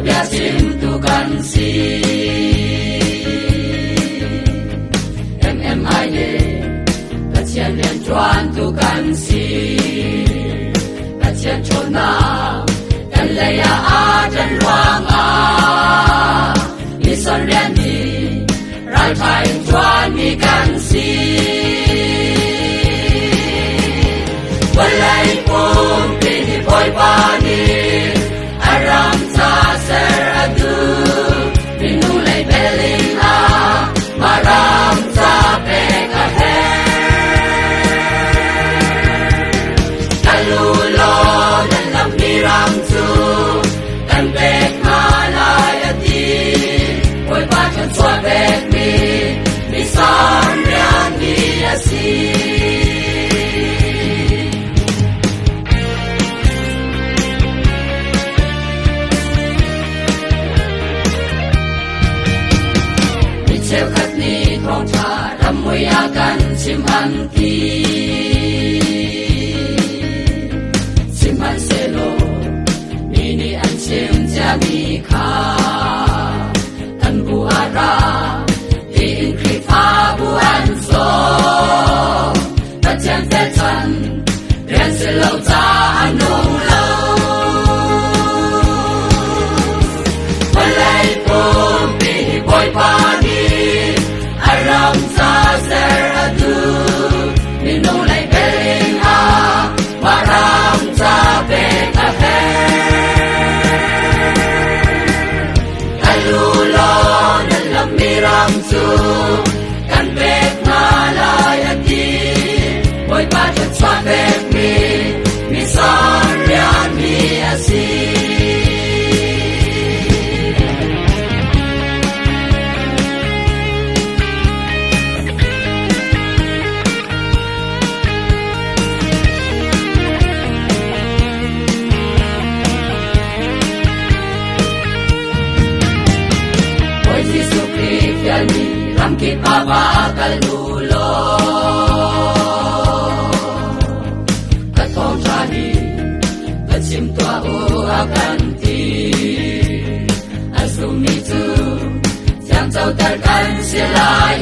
bia sim tu kan si em ai ne ta chian lian chuan tu kan si ta chian chon na kan le ya a jan luang a ni son lian ni rai thai chuan ni kan si walai pum pi ni poi pa ni aram sa ser adu minu lai beling a maram sa pe ka he kalu lo nan lam ni ram chu kan pe ma lai ati poi pa chan chua pe mi san rian ni asi theo khát ni thong cha ram mui a kan chim han ti chim han se lo ni ni an chim cha mi kha kan bu ara ti in kri pha bu an so ta chen te chan rian se lo cha an nong lo walai pum pi boy pa ram sa ser adu minu lai beling a maram sa pe ka he kalu lo nan lam mi ram chu kan pe na lai ati boy pa chan chua pe mi san rian mi asi ram ki pa ba kalu lo ka thong cha ni ka chim tua u a kan ti asum mi tu chang chau tar kan se lai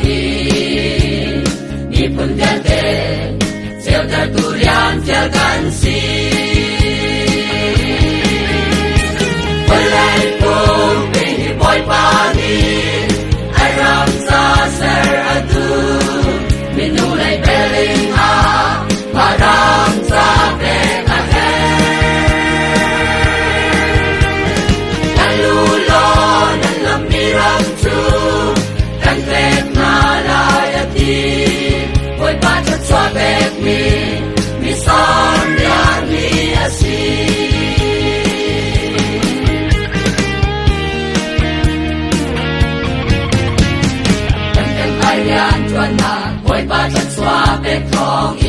ni pun dia te sel tar tu rian tel kan si walai pum pe boy pa ni aram sa ser adu minu lai beling a maram sa pe ka he kalu lo nan lam mi ram chu kan pe na lai ati poi pa cha chua pe mi san rian mi asi rian chuan na poi pa chan chua pe thong